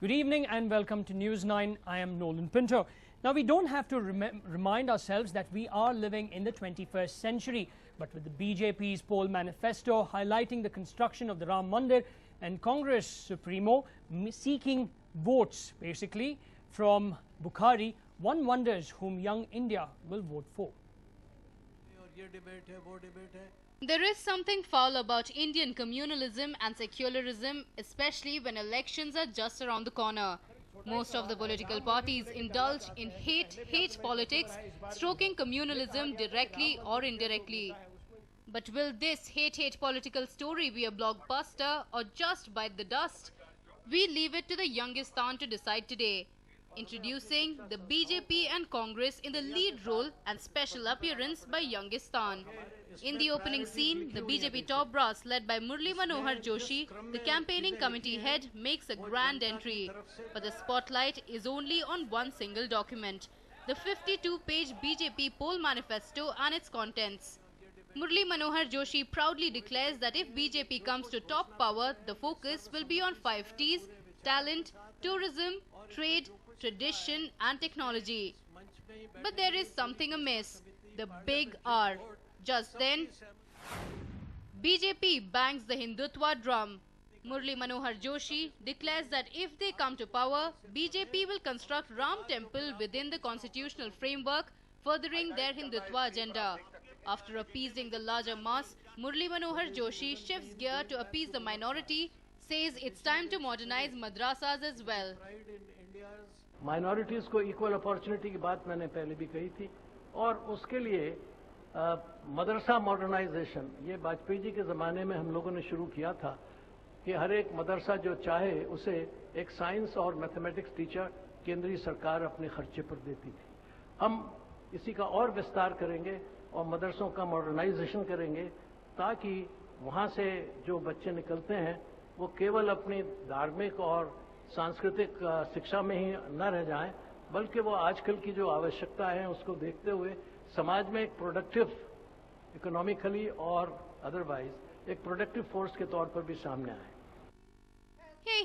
Good evening and welcome to News9. I am Nolan Pinto. Now, we don't have to remind ourselves that we are living in the 21st century, but with the BJP's poll manifesto highlighting the construction of the Ram Mandir and Congress Supremo seeking votes, basically, from Bukhari, one wonders whom young India will vote for. There is something foul about Indian communalism and secularism, especially when elections are just around the corner. Most of the political parties indulge in hate politics, stroking communalism directly or indirectly. But will this hate political story be a blockbuster or just bite the dust? We leave it to the Youngistan to decide today. Introducing the BJP and Congress in the lead role and special appearance by Youngistan. In the opening scene, the BJP top brass led by Murli Manohar Joshi, the campaigning committee head, makes a grand entry. But the spotlight is only on one single document, the 52-page BJP poll manifesto and its contents. Murli Manohar Joshi proudly declares that if BJP comes to top power, the focus will be on 5 T's: talent, tourism, trade, tradition and technology. But there is something amiss, the big R. Just then, BJP bangs the Hindutva drum. Murli Manohar Joshi declares that if they come to power, BJP will construct Ram Temple within the constitutional framework, furthering their Hindutva agenda. After appeasing the larger mass, Murli Manohar Joshi shifts gear to appease the minority, says it's time to modernize madrasas as well. Minorities को equal opportunity की बात मैंने पहले भी कही थी और उसके लिए मदरसा मॉडर्नाइजेशन ये वाजपेयी जी के ज़माने में हम लोगों ने शुरू किया था कि हर एक मदरसा जो चाहे उसे एक साइंस और मैथमेटिक्स टीचर केंद्रीय सरकार अपने खर्चे पर देती थी। हम इसी का और विस्तार करेंगे और मदरसों का मॉडर्नाइजेशन करेंगे ताकि वहाँ से जो बच्चे निकलते हैं वो केवल अपनी धार्मिक और सांस्कृतिक शिक्षा में ही न रह जाएं, बल्कि वो आजकल की जो आवश्यकता है उसको देखते हुए समाज में एक प्रोडक्टिव इकोनॉमिकली और अदरवाइज एक प्रोडक्टिव फोर्स के तौर पर भी सामने आए।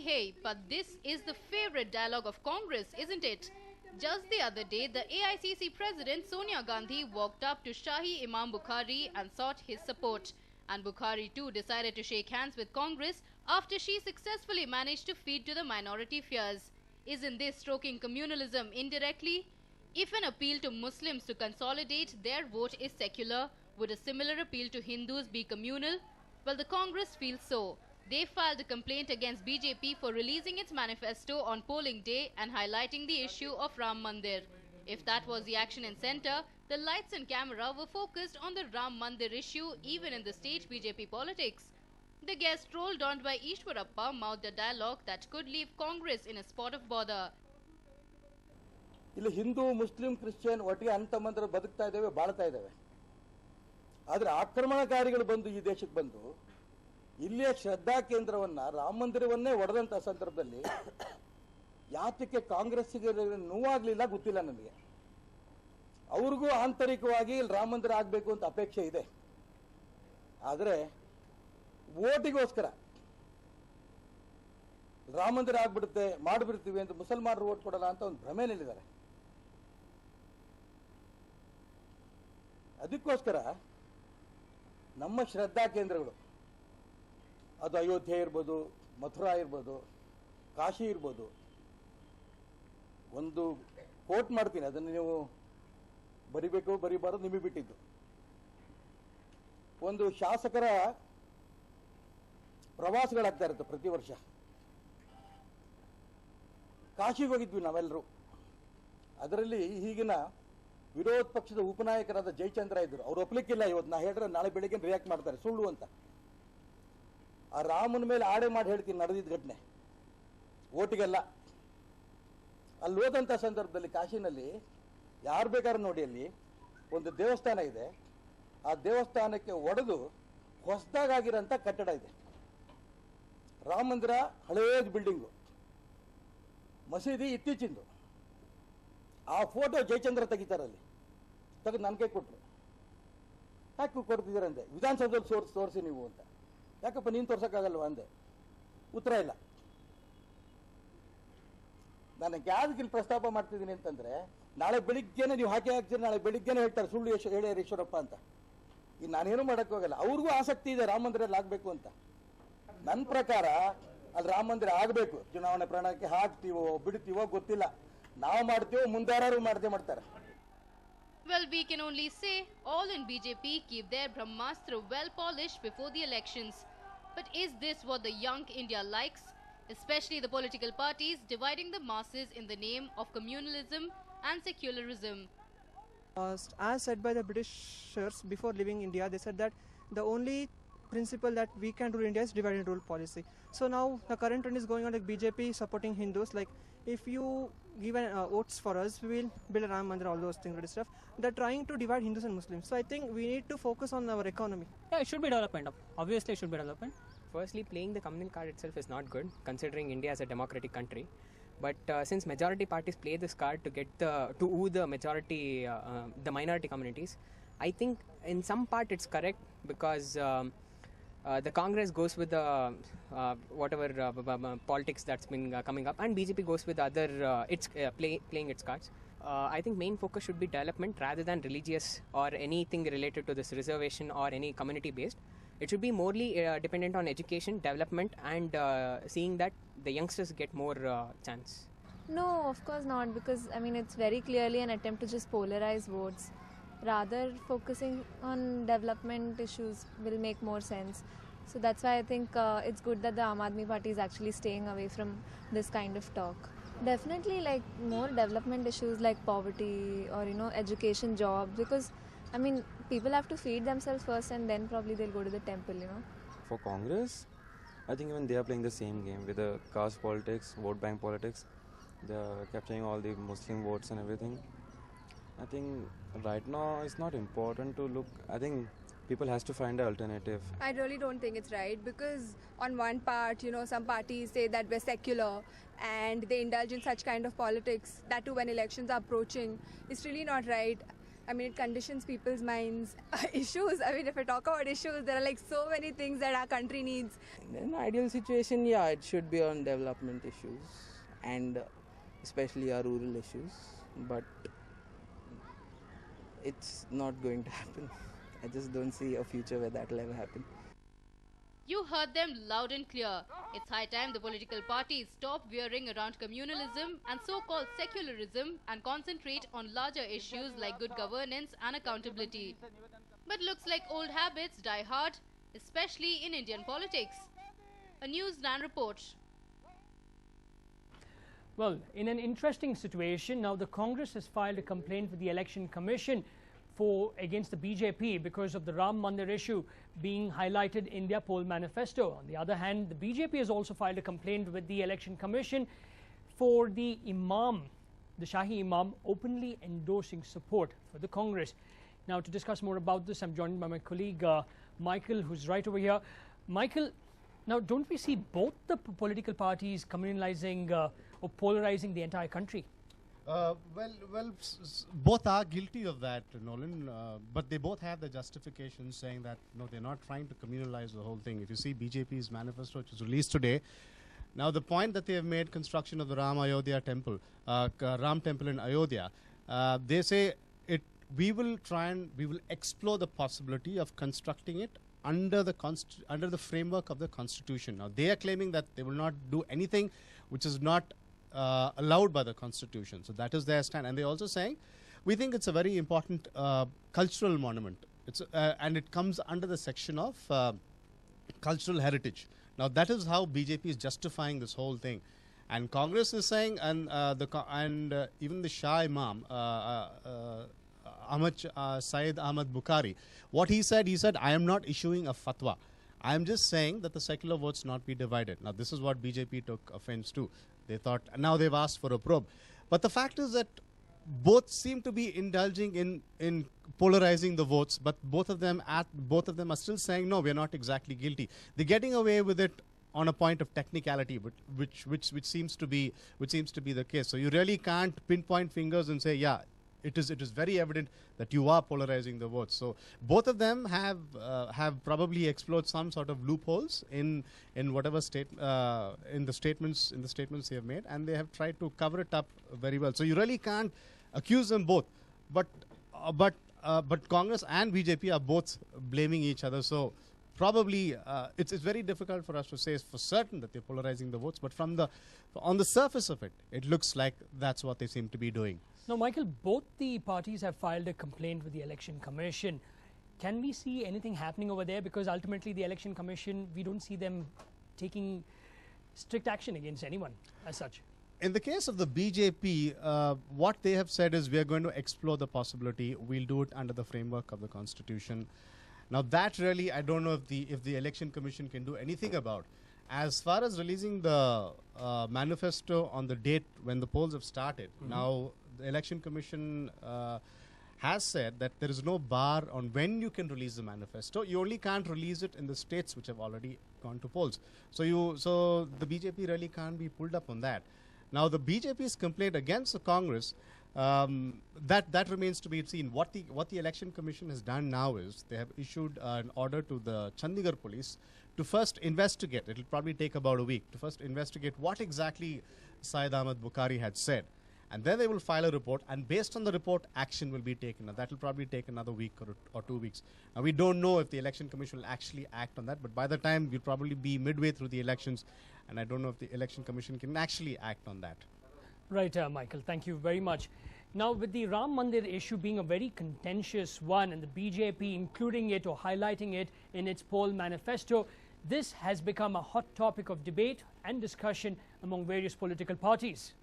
Hey, but this is the favorite dialogue of Congress, isn't it? Just the other day, the AICC President Sonia Gandhi walked up to Shahi Imam Bukhari and sought his support. And Bukhari too decided to shake hands with Congress after she successfully managed to feed to the minority fears. Isn't this stroking communalism indirectly? If an appeal to Muslims to consolidate their vote is secular, would a similar appeal to Hindus be communal? Well, the Congress feels so. They filed a complaint against BJP for releasing its manifesto on polling day and highlighting the issue of Ram Mandir. If that was the action in centre, the lights and camera were focused on the Ram Mandir issue even in the state BJP politics. The guest rolled on by Ishwarappa mouthed a dialogue that could leave Congress in a spot of bother. ಇಲ್ಲಿ Hindu Muslim Christian ಒಟ್ಟಿಗೆ ಅಂತಮಂತ್ರ ಬದುಕ್ತಾ ಇದ್ದೇವೆ, ಬಾಳ್ತಾ ಇದ್ದೇವೆ. ಆದರೆ ಆಕ್ರಮಣಕಾರಿಗಳು ಬಂದು ಈ ದೇಶಕ್ಕೆ ಬಂದು ಇಲ್ಲಿಯ ಶ್ರದ್ಧಾ ಕೇಂದ್ರವನ್ನ ರಾಮ ಮಂದಿರವನ್ನೇ ಒಡೆದಂತ ಸಂದರ್ಭದಲ್ಲಿ ಯಾತಕ್ಕೆ ಕಾಂಗ್ರೆಸ್ಸಿಗೆ ನೋವಾಗಲಿಲ್ಲ ಗೊತ್ತಿಲ್ಲ ನನಗೆ. ಅವ್ರಿಗೂ ಆಂತರಿಕವಾಗಿ ರಾಮ ಮಂದಿರ ಆಗಬೇಕು ಅಂತ ಅಪೇಕ್ಷೆ ಇದೆ. ಆದರೆ ವೋಟಿಗೋಸ್ಕರ ರಾಮ ಮಂದಿರ ಆಗ್ಬಿಡುತ್ತೆ ಮಾಡಿಬಿಡ್ತೀವಿ ಅಂತ ಮುಸಲ್ಮಾನರು ವೋಟ್ ಕೊಡಲ್ಲ ಅಂತ ಒಂದು ಭ್ರಮೆನಲ್ಲಿದ್ದಾರೆ. ಅದಕ್ಕೋಸ್ಕರ ನಮ್ಮ ಶ್ರದ್ಧಾ ಕೇಂದ್ರಗಳು ಅದು ಅಯೋಧ್ಯೆ ಇರ್ಬೋದು, ಮಥುರಾ ಇರ್ಬೋದು, ಕಾಶಿ ಇರ್ಬೋದು, ಒಂದು ಕೋಟ್ ಮಾಡ್ತೀನಿ, ಅದನ್ನು ನೀವು ಬರಿಬೇಕು ಬರಿಬಾರದು ನಿಮಗೆ ಬಿಟ್ಟಿದ್ದು. ಒಂದು ಶಾಸಕರ ಪ್ರವಾಸಗಳಾಗ್ತಾ ಇರುತ್ತೆ ಪ್ರತಿ ವರ್ಷ. ಕಾಶಿಗೆ ಹೋಗಿದ್ವಿ ನಾವೆಲ್ಲರೂ. ಅದರಲ್ಲಿ ಈಗಿನ ವಿರೋಧ ಪಕ್ಷದ ಉಪನಾಯಕರಾದ ಜಯಚಂದ್ರ ಇದ್ರು. ಅವ್ರು ಒಪ್ಲಿಕ್ಕಿಲ್ಲ. ಇವತ್ತು ನಾ ಹೇಳಿದ್ರೆ ನಾಳೆ ಬೆಳಿಗ್ಗೆ ರಿಯಾಕ್ಟ್ ಮಾಡ್ತಾರೆ ಸುಳ್ಳು ಅಂತ. ಆ ರಾಮನ ಮೇಲೆ ಆಡೆ ಮಾಡಿ ಹೇಳ್ತೀನಿ ನಡೆದಿದ್ದ ಘಟನೆ, ಓಟಿಗೆಲ್ಲ. ಅಲ್ಲಿ ಹೋದಂಥ ಸಂದರ್ಭದಲ್ಲಿ ಕಾಶಿನಲ್ಲಿ ಯಾರು ಬೇಕಾದ್ರೂ ನೋಡಿ, ಅಲ್ಲಿ ಒಂದು ದೇವಸ್ಥಾನ ಇದೆ. ಆ ದೇವಸ್ಥಾನಕ್ಕೆ ಒಡೆದು ಹೊಸದಾಗಿರೋಂಥ ಕಟ್ಟಡ ಇದೆ. ರಾಮ ಮಂದಿರ ಹಳೇದು ಬಿಲ್ಡಿಂಗು, ಮಸೀದಿ ಇತ್ತೀಚಿಂದು. ಆ ಫೋಟೋ ಜಯಚಂದ್ರ ತೆಗಿತಾರಲ್ಲಿ, ತೆಗೆದು ನನ್ನ ಕೈ ಕೊಟ್ಟರು. ಯಾಕೆ ಕೊಡ್ತಿದ್ದೀರಂದೆ, ವಿಧಾನಸೌಧದಲ್ಲಿ ತೋರಿಸಿ ನೀವು ಅಂತ. ಯಾಕಪ್ಪ ನೀನು ತೋರ್ಸೋಕ್ಕಾಗಲ್ವ ಅಂದೆ. ಉತ್ತರ ಇಲ್ಲ. ನಾನು ಯಾವ್ದಕ್ಕೆ ಇಲ್ಲಿ ಪ್ರಸ್ತಾಪ ಮಾಡ್ತಿದ್ದೀನಿ ಅಂತಂದ್ರೆ, ನಾಳೆ ಬೆಳಿಗ್ಗೆನೆ ನೀವು ಹಾಕ್ತೀರಿ, ನಾಳೆ ಬೆಳಿಗ್ಗೆನೆ ಹೇಳ್ತಾರೆ ಸುಳ್ಳು ಹೇಳ್ಯಾರ ಈಶ್ವರಪ್ಪ ಅಂತ. ಈಗ ನಾನೇನು ಹೋಗಲ್ಲ. ಅವ್ರಿಗೂ ಆಸಕ್ತಿ ಇದೆ ರಾಮ ಮಂದಿರಲ್ಲಿ ಆಗ್ಬೇಕು ಅಂತ. ನನ್ನ ಪ್ರಕಾರ ಅಲ್ಲಿ ರಾಮ ಮಂದಿರ ಆಗಬೇಕು. ಚುನಾವಣೆ ಪ್ರಣಾಳಿಕೆ ಹಾಕ್ತೀವೋ ಬಿಡ್ತೀವೋ ಗೊತ್ತಿಲ್ಲ. ನಾವು ಮಾಡ್ತೀವೋ ಮುಂದಾರು ಮಾಡ್ತಾರೆ. Well, we can only say all in BJP keep their Brahmastra well polished before the elections. But is this what the young India likes? Especially the political parties dividing the masses in the name of communalism and secularism. As said by the Britishers before leaving India, they said that the only principle that we can rule India is divide and rule policy. So now the current trend is going on like BJP supporting Hindus. Like if you give votes for us, we will build a Ram Mandir, all those things and stuff. They're trying to divide Hindus and Muslims. So I think we need to focus on our economy. Yeah, it should be development. Obviously, it should be development. Firstly, playing the communal card itself is not good, considering India as a democratic country. But since majority parties play this card to get to woo the majority, the minority communities, I think in some part it's correct because the Congress goes with the whatever politics that's been coming up, and BJP goes with other playing its cards. I think main focus should be development rather than religious or anything related to this reservation or any community based. It should be morely dependent on education, development, and seeing that the youngsters get more chance. No, of course not, because I mean it's very clearly an attempt to just polarize votes. Rather, focusing on development issues will make more sense. So that's why I think it's good that the Aam Aadmi Party is actually staying away from this kind of talk. Definitely, like more development issues like poverty or education, jobs, because I mean people have to feed themselves first and then probably they'll go to the temple. For Congress, I think even they are playing the same game with the caste politics, vote bank politics. They are capturing all the Muslim votes and everything. I think right now it's not important to look. I think people has to find an alternative. I really don't think it's right, because on one part, some parties say that we're secular and they indulge in such kind of politics. That too when elections are approaching. It's really not right. I mean, it conditions people's minds. Issues, I mean, if I talk about issues, there are like so many things that our country needs. In an ideal situation, yeah, it should be on development issues and especially our rural issues. But it's not going to happen. I just don't see a future where that will ever happen. You heard them loud and clear. It's high time the political parties stop veering around communalism and so-called secularism and concentrate on larger issues like good governance and accountability. But looks like old habits die hard, especially in Indian politics. A News9 report. Well, in an interesting situation, now the Congress has filed a complaint with the Election Commission against the BJP because of the Ram Mandir issue being highlighted in their poll manifesto. On the other hand, the BJP has also filed a complaint with the Election Commission for the Imam, the Shahi Imam, openly endorsing support for the Congress. Now, to discuss more about this, I'm joined by my colleague Michael, who's right over here. Michael, now don't we see both the political parties communalizing or polarizing the entire country? Both are guilty of that, Nolan, but they both have the justification saying that they're not trying to communalize the whole thing. If you see BJP's manifesto, which was released today, now the point that they have made, construction of the Ayodhya temple, Ram temple in Ayodhya, they say we will explore the possibility of constructing it under the framework of the Constitution. Now they are claiming that they will not do anything which is not allowed by the Constitution. So that is their stand. And they're also saying, we think it's a very important cultural monument. And it comes under the section of cultural heritage. Now that is how BJP is justifying this whole thing. And Congress is saying, and even the Shah Imam, Syed Ahmad Bukhari, what he said, I am not issuing a fatwa. I am just saying that the secular votes not be divided. Now this is what BJP took offense to. They thought, now they've asked for a probe. But the fact is that both seem to be indulging in polarizing the votes, but both of them are still saying, no, we're not exactly guilty. They're getting away with it on a point of technicality, but which seems to be the case. So you really can't pinpoint fingers and say, yeah, it is very evident that you are polarizing the votes. So both of them have probably explored some sort of loopholes in whatever in the statements they have made, and they have tried to cover it up very well. So you really can't accuse them both, but Congress and BJP are both blaming each other. So probably it's very difficult for us to say for certain that they're polarizing the votes, but on the surface of it, it looks like that's what they seem to be doing. Now, Michael, both the parties have filed a complaint with the Election Commission. Can we see anything happening over there? Because ultimately the Election Commission, we don't see them taking strict action against anyone as such. In the case of the BJP, what they have said is we are going to explore the possibility. We'll do it under the framework of the Constitution. Now that really, I don't know if the Election Commission can do anything about. As far as releasing the manifesto on the date when the polls have started, now the Election Commission has said that there is no bar on when you can release the manifesto. You only can't release it in the states which have already gone to polls. So the BJP really can't be pulled up on that. Now the BJP's complaint against the Congress, that remains to be seen. What the Election Commission has done now is they have issued an order to the Chandigarh police to first investigate. It will probably take about a week to first investigate what exactly Syed Ahmad Bukhari had said. And then they will file a report, and based on the report, action will be taken. Now, that will probably take another week or 2 weeks. Now, we don't know if the Election Commission will actually act on that, but by the time we'll probably be midway through the elections, and I don't know if the Election Commission can actually act on that. Right, Michael, thank you very much. Now, with the Ram Mandir issue being a very contentious one, and the BJP including it or highlighting it in its poll manifesto, this has become a hot topic of debate and discussion among various political parties.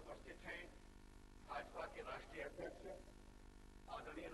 उपस्थित हैं भाजपा के राष्ट्रीय अध्यक्ष आदरणीय